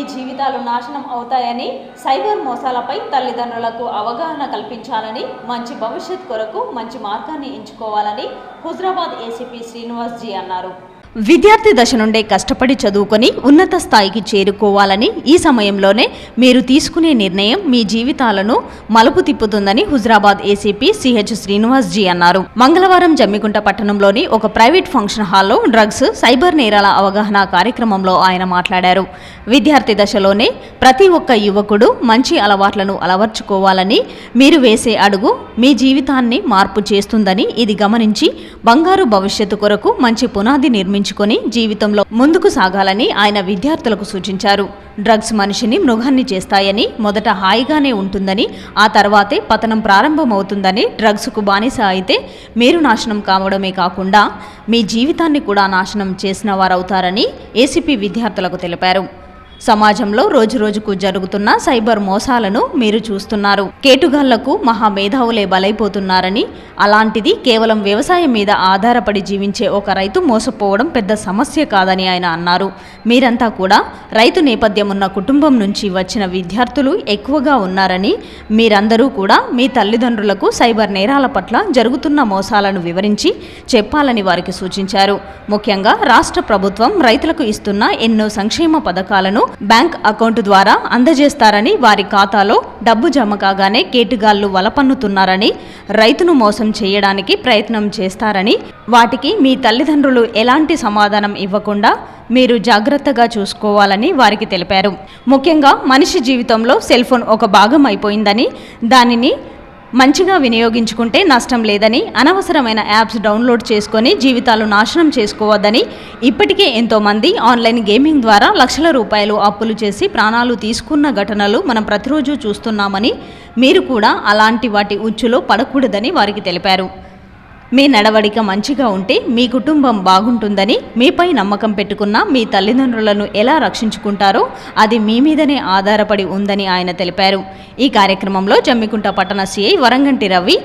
మీ జీవితాలు నాశనం అవుతాయని సైబర్ మోసాలపై తల్లిదండ్రులకు అవగాహన కల్పించాలని, మంచి భవిష్యత్ కొరకు మంచి మార్గాన్ని ఎంచుకోవాలని హుజరాబాద్ ఏసీపీ శ్రీనివాస్ జీ అన్నారు. విద్యార్థి దశ నుండే కష్టపడి చదువుకొని ఉన్నత స్థాయికి చేరుకోవాలని, ఈ సమయంలోనే మీరు తీసుకునే నిర్ణయం మీ జీవితాలను మలుపు తిప్పుతుందని హుజరాబాద్ ఏసీపీ సిహెచ్ శ్రీనివాస్ జీ అన్నారు. మంగళవారం జమ్మికుంట పట్టణంలోని ఒక ప్రైవేట్ ఫంక్షన్ హాల్లో డ్రగ్స్, సైబర్ నేరాల అవగాహన కార్యక్రమంలో ఆయన మాట్లాడారు. విద్యార్థి దశలోనే ప్రతి ఒక్క యువకుడు మంచి అలవాట్లను అలవర్చుకోవాలని, మీరు వేసే అడుగు మీ జీవితాన్ని మార్పు చేస్తుందని, ఇది గమనించి బంగారు భవిష్యత్తు కొరకు మంచి పునాది నిర్మించుకొని జీవితంలో ముందుకు సాగాలని ఆయన విద్యార్థులకు సూచించారు. డ్రగ్స్ మనిషిని మృగాన్ని చేస్తాయని, మొదట హాయిగానే ఉంటుందని, ఆ తర్వాతే పతనం ప్రారంభమవుతుందని, డ్రగ్స్కు బానిస అయితే మీరు నాశనం కావడమే కాకుండా మీ జీవితాన్ని కూడా నాశనం చేసిన వారవుతారని ఏసీపీ విద్యార్థులకు తెలిపారు. సమాజంలో రోజురోజుకు జరుగుతున్న సైబర్ మోసాలను మీరు చూస్తున్నారు. కేటుగాళ్లకు మహామేధావులే బలైపోతున్నారని, అలాంటిది కేవలం వ్యవసాయం మీద ఆధారపడి జీవించే ఒక రైతు మోసపోవడం పెద్ద సమస్య కాదని ఆయన అన్నారు. మీరంతా కూడా రైతు నేపథ్యం ఉన్న కుటుంబం నుంచి వచ్చిన విద్యార్థులు ఎక్కువగా ఉన్నారని, మీరందరూ కూడా మీ తల్లిదండ్రులకు సైబర్ నేరాల పట్ల జరుగుతున్న మోసాలను వివరించి చెప్పాలని వారికి సూచించారు. ముఖ్యంగా రాష్ట్ర ప్రభుత్వం రైతులకు ఇస్తున్న ఎన్నో సంక్షేమ పథకాలను బ్యాంక్ అకౌంట్ ద్వారా అందజేస్తారని, వారి ఖాతాలో డబ్బు జమ కాగానే కేటుగాళ్లు వలపన్నుతున్నారని, రైతును మోసం చేయడానికి ప్రయత్నం చేస్తారని, వాటికి మీ తల్లిదండ్రులు ఎలాంటి సమాధానం ఇవ్వకుండా మీరు జాగ్రత్తగా చూసుకోవాలని వారికి తెలిపారు. ముఖ్యంగా మనిషి జీవితంలో సెల్ ఫోన్ ఒక భాగం అయిపోయిందని, దానిని మంచిగా వినియోగించుకుంటే నష్టం లేదని, అనవసరమైన యాప్స్ డౌన్లోడ్ చేసుకొని జీవితాలు నాశనం చేసుకోవద్దని, ఇప్పటికే ఎంతోమంది ఆన్లైన్ గేమింగ్ ద్వారా లక్షల రూపాయలు అప్పులు చేసి ప్రాణాలు తీసుకున్న ఘటనలు మనం ప్రతిరోజు చూస్తున్నామని, మీరు కూడా అలాంటి వాటి ఉచ్చులో పడకూడదని వారికి తెలిపారు. మీ నడవడిక మంచిగా ఉంటే మీ కుటుంబం బాగుంటుందని, మీపై నమ్మకం పెట్టుకున్న మీ తల్లిదండ్రులను ఎలా రక్షించుకుంటారో అది మీ మీదనే ఆధారపడి ఉందని ఆయన తెలిపారు. ఈ కార్యక్రమంలో జమ్మికుంట పట్టణ CI Varamganti Ravi,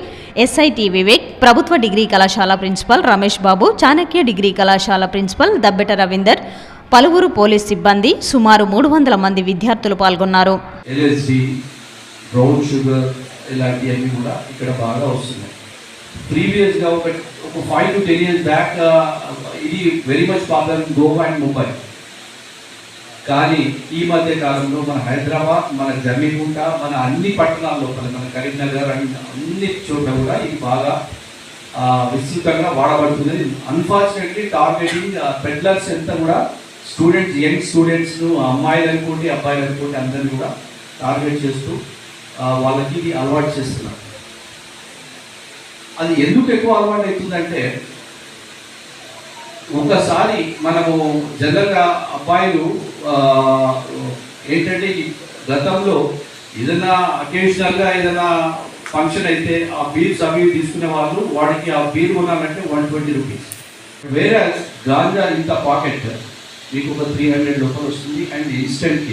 SI T Vivek, ప్రభుత్వ డిగ్రీ కళాశాల ప్రిన్సిపల్ రమేష్ బాబు, చాణక్య డిగ్రీ కళాశాల ప్రిన్సిపల్ దబ్బెట రవీందర్, పలువురు పోలీస్ సిబ్బంది, సుమారు 300 మంది విద్యార్థులు పాల్గొన్నారు. ప్రీవియస్గా ఒక 5 to 10 years బ్యాక్ ఇది very much problem Goa and Mumbai. కానీ ఈ మధ్య కాలంలో మన హైదరాబాద్, మన జమ్మికుంట, మన అన్ని పట్టణాల లోపల, మన కరీంనగర్ అన్ని చోట్ల కూడా ఇది బాగా విస్తృతంగా వాడబడుతుంది. అన్ఫార్చునేట్లీ టార్గెటింగ్ పెడ్లర్స్ అంతా కూడా స్టూడెంట్స్, యంగ్ స్టూడెంట్స్ను, అమ్మాయిలు అనుకోండి, అబ్బాయిలు అనుకోండి, అందరినీ కూడా టార్గెట్ చేస్తూ వాళ్ళకి ఇది అలవాటు చేస్తున్నారు. అది ఎందుకు ఎక్కువ అలవాటు అవుతుందంటే, ఒకసారి మనము జనరల్గా అబ్బాయిలు ఏంటంటే గతంలో ఏదైనా అకేషనల్గా ఏదైనా ఫంక్షన్ అయితే ఆ బీర్స్ అవి తీసుకునే వాళ్ళు, వాడికి ఆ బీర్ కొనాలంటే 120 రూపీస్. వేరే గాంజా ఇంత పాకెట్ మీకు ఒక 300 రూపాయలు వస్తుంది. And instant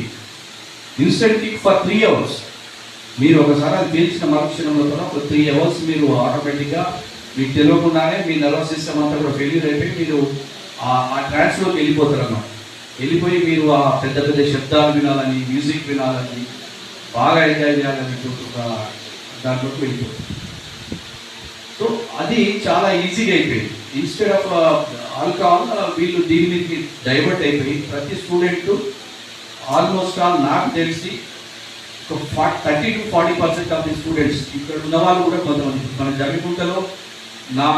kick for 3 hours. మీరు ఒకసారి అది పీల్చిన మరుక్షణంలో కూడా ఒక 3 hours మీరు ఆటోమేటిక్గా మీకు తెలియకుండానే మీ నర్వస్ సిస్టమ్ అంతా కూడా ఫెయిల్యూర్ అయిపోయి మీరు ఆ ట్రాన్స్లోకి వెళ్ళిపోతారు అన్నమాట. వెళ్ళిపోయి మీరు ఆ పెద్ద పెద్ద శబ్దాలు వినాలని, మ్యూజిక్ వినాలని, బాగా ఎంజాయ్ చేయాలని దాంట్లోకి వెళ్ళిపోతారు. సో అది చాలా ఈజీగా అయిపోయింది. ఇన్స్టెడ్ ఆఫ్ ఆల్కహాల్ వీళ్ళు దీని మీదకి డైవర్ట్ అయిపోయి ప్రతి స్టూడెంట్ ఆల్మోస్ట్ నాకు తెలిసి 30 to 40% ఆఫ్ ది స్టూడెంట్స్, ఇక్కడ ఉన్న వాళ్ళు కూడా కొంతమంది, మన జమ్మికుంటలో నా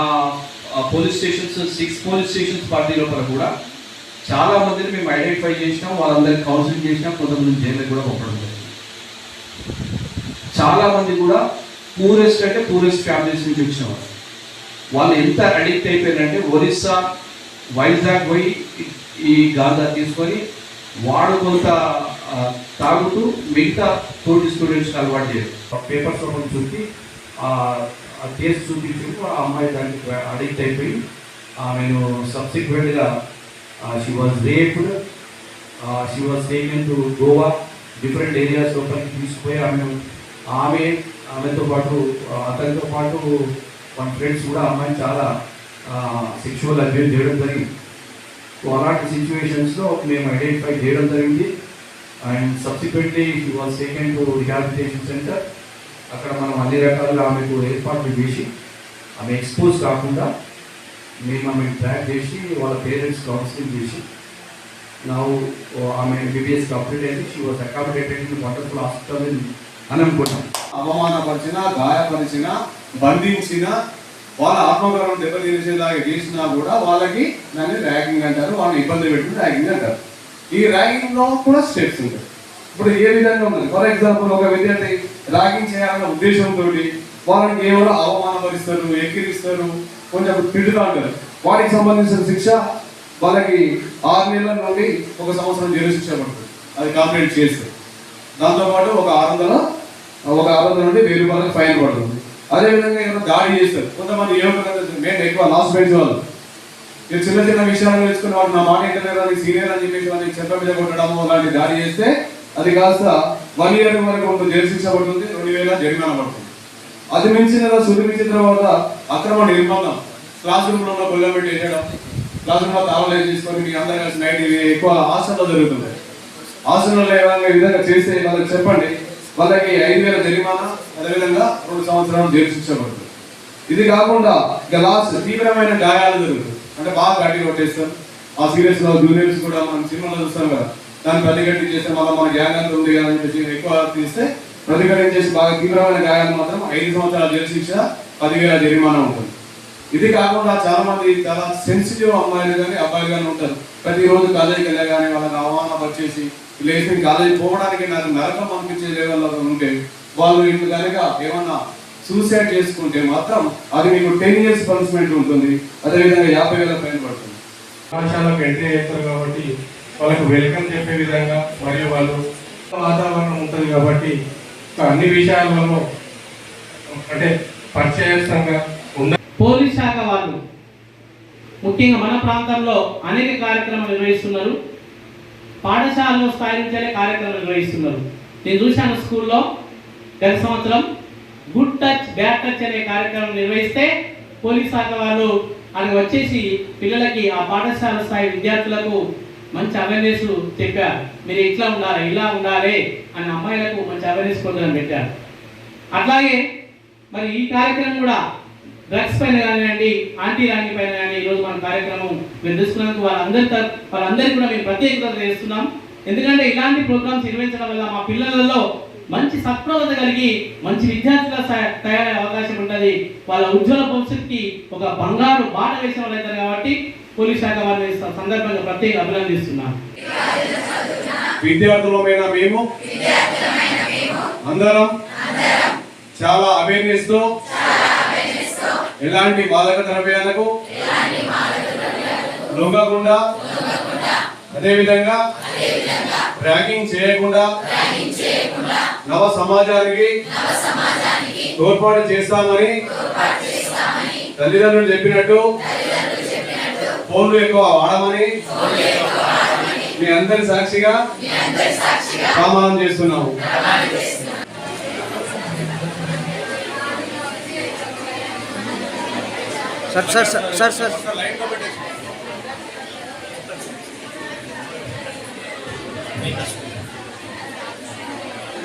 పోలీస్ స్టేషన్స్ 6 పోలీస్ స్టేషన్స్ పరిధి లోపల కూడా చాలా మందిని మేము ఐడెంటిఫై చేసినాం, వాళ్ళందరికీ కౌన్సిలింగ్ చేసినాం, కొంతమంది జైలుకి కూడా పంపడం జరిగింది. చాలామంది కూడా పూరెస్ట్ ఫ్యామిలీస్ నుంచి వచ్చిన వాళ్ళు ఎంత అడిక్ట్ అయిపోయారంటే, ఒరిస్సా, వైజాగ్ పోయి ఈ గాంజా తీసుకొని వాడు కొంత తాగుతూ మిగతా తోటి స్టూడెంట్స్కి అలవాటు చేయరు. పేపర్స్ ఒకటి చూసి కేసు చూపించి ఆ అమ్మాయి దానికి అడిక్ట్ అయిపోయి నేను సబ్సిక్వెంట్గా she was raped, she was taken to Goa, different areas లోపలికి తీసుకుపోయి ఆమెతో పాటు అతనితో పాటు మన ఫ్రెండ్స్ కూడా అమ్మాయిని చాలా సెక్షువల్ అబ్యూజ్ చేయడం జరిగింది. సో అలాంటి సిచ్యువేషన్స్లో మేము ఐడెంటిఫై చేయడం జరిగింది. And subsequently he was taken to rehabilitation centre. అక్కడ మనం అన్ని రకాలుగా ఆమెకు ఏర్పాట్లు చేసి ఆమె ఎక్స్పోజ్ కాకుండా మేము ఆమె ట్రాక్ చేసి వాళ్ళ పేరెంట్స్ కౌన్సిలింగ్ చేసి నా ఆమె ఎంబీబీఎస్ కంప్లీట్ అయింది. She was accommodated in wonderful hospital అని అనుకుంటాం. అవమానపరిచిన, గాయపరిచిన, బంధించిన, వాళ్ళ ఆత్మగౌరవం దెబ్బతీసేలాగా చేసినా కూడా వాళ్ళకి దాన్ని ర్యాగింగ్ అంటారు. వాళ్ళని ఇబ్బంది పెట్టిన ర్యాగింగ్ అంటారు. ఈ ర్యాగింగ్ లో కూడా స్టెప్స్ ఉంటాయి. ఇప్పుడు ఏ విధంగా ఉన్నది, ఫర్ ఎగ్జాంపుల్ ఒక విద్యార్థి ర్యాగింగ్ చేయాలన్న ఉద్దేశంతో వాళ్ళని కేవలం అవమానపరుస్తారు, ఎక్కిరిస్తారు, కొంచెం తిడుతూ ఉంటారు. వాటికి సంబంధించిన శిక్ష వాళ్ళకి 6 నెలల నుండి 1 సంవత్సరం జైలు శిక్ష పడుతుంది. అది కంప్లీట్ చేస్తే దాంతోపాటు ఒక 600 నుండి 1000 రూపాయలకు ఫైన్ పడుతుంది. అదేవిధంగా ఏమైనా దాడి చేస్తారు. కొంతమంది యువకులు నేను ఎక్కువ లాస్ట్ బెంచ్ వాళ్ళు చిన్న చిన్న విషయాలు నేర్చుకుని వాడు నా మాట ఇంటర్వ్యూ సీనియర్ అని చెప్పేసి వాళ్ళకి చెప్ప మీద కొట్టడము అలాంటి దాడి చేస్తే అది కాస్త 1 ఇయర్ వరకు జైలు శిక్ష పడుతుంది, 2000 జరిమానా పడుతుంది. అది మించిన సుధిమించిన తర్వాత అక్రమ నిర్బంధం, క్లాస్ రూమ్ లో గొల్ల పెట్టి వేయడం, క్లాస్ రూమ్ లో తాళాలు తీసుకొని మీకు అందరూ కలిసి నైట్ ఎక్కువ హాస్టల్లో జరుగుతుంది. హాస్టల్లో ఏమైనా ఈ విధంగా చేస్తే వాళ్ళకి చెప్పండి, వాళ్ళకి 5000 జరిమానా, అదేవిధంగా 2 సంవత్సరాలు జైలు శిక్ష పడుతుంది. ఇది కాకుండా ఇక లాస్ట్ తీవ్రమైన గాయాలు జరుగుతుంది. అంటే బాగా గట్టి కొట్టేస్తారు. ఆ సీరియస్ లో జూనియర్స్ కూడా మనం సినిమాలో చూస్తాం కదా, దాన్ని ప్రతిఘటన చేస్తే మళ్ళీ మన గ్యాంగ్ అంతా ఉంది కదా అని చెప్పి ఎక్కువ తీస్తే ప్రతిఘటన చేసి బాగా తీవ్రమైన గాయాలు మాత్రం 5 సంవత్సరాల జైలు శిక్ష, 10,000 జరిమానా ఉంటుంది. ఇది కాకుండా చాలా మంది చాలా సెన్సిటివ్ అమ్మాయిలు కానీ అబ్బాయిలు కానీ ఉంటారు. ప్రతిరోజు కాలేజీకి వెళ్ళే కానీ వాళ్ళని అవమానపరిచేసి లేచి కాలేజీ పోవడానికి నాకు నరకం అనిపించే లెవెల్లో ఉంటే వాళ్ళు ఇంటి కనుక ఏమన్నా సూసైడ్ చేసుకుంటే మాత్రం అది మీకు 10 years పనిష్మెంట్ ఉంటుంది. అదేవిధంగా 50,000 ఫైన్ పడుతుంది. పాఠశాలకు ఎంట్రీ చేస్తారు కాబట్టి వాళ్ళకు వెల్కమ్ చెప్పే విధంగా మరియు వాళ్ళు వాతావరణం ఉంటుంది కాబట్టి అన్ని విషయాలలో అంటే పరిచయస్థంగా ఉన్న పోలీస్ శాఖ వాళ్ళు ముఖ్యంగా మన ప్రాంతంలో అనేక కార్యక్రమాలు నిర్వహిస్తున్నారు. పాఠశాలలో స్థాయి నుంచే కార్యక్రమాలు నిర్వహిస్తున్నారు. నేను చూశాను స్కూల్లో గత సంవత్సరం గుడ్ టచ్ బ్యాడ్ టచ్ అనే కార్యక్రమం నిర్వహిస్తే పోలీస్ శాఖ వాళ్ళు అక్కడికి వచ్చేసి పిల్లలకి ఆ పాఠశాల స్థాయి విద్యార్థులకు మంచి అవేర్నెస్ చెప్పారు. మీరు ఇట్లా ఉండాలి, ఇలా ఉండాలి అని అమ్మాయిలకు మంచి అవేర్నెస్ ప్రోగ్రాం పెట్టారు. అట్లాగే మరి ఈ కార్యక్రమం కూడా డ్రగ్స్ పైన కానివ్వండి, ఆంటీ ర్యాగింగ్ పైన కానీ ఈరోజు మన కార్యక్రమం మేము తీసుకున్నందుకు వాళ్ళందరికీ కూడా మేము ప్రత్యేకత చేస్తున్నాం. ఎందుకంటే ఇలాంటి ప్రోగ్రామ్స్ నిర్వహించడం వల్ల మా పిల్లలలో మంచి సత్ప్రవత కలిగి మంచి విద్యార్థులుగా తయారయ్యే అవకాశం ఉంటుంది. వాళ్ళ ఉజ్వల భవిష్యత్తుకి ఒక బంగారు బాట వేసిన వాళ్ళు అవుతారు. కాబట్టి పోలీస్ శాఖ వారిని సందర్భంగా ప్రత్యేక అభినందిస్తున్నాను. విద్యార్థులమైన మేము అందరం చాలా అవేర్నెస్ తో ఎలాంటి మాదక ద్రవ్యాలకు లొంగకుండా, అదేవిధంగా ర్యాగింగ్ చేయకుండా నవ సమాజానికి తోడ్పాటు చేస్తామని తల్లిదండ్రులు చెప్పినట్టు ఫోన్లు ఎక్కువ వాడమని మీ అందరి సాక్షిగా ప్రమాణం చేస్తున్నాము. సార్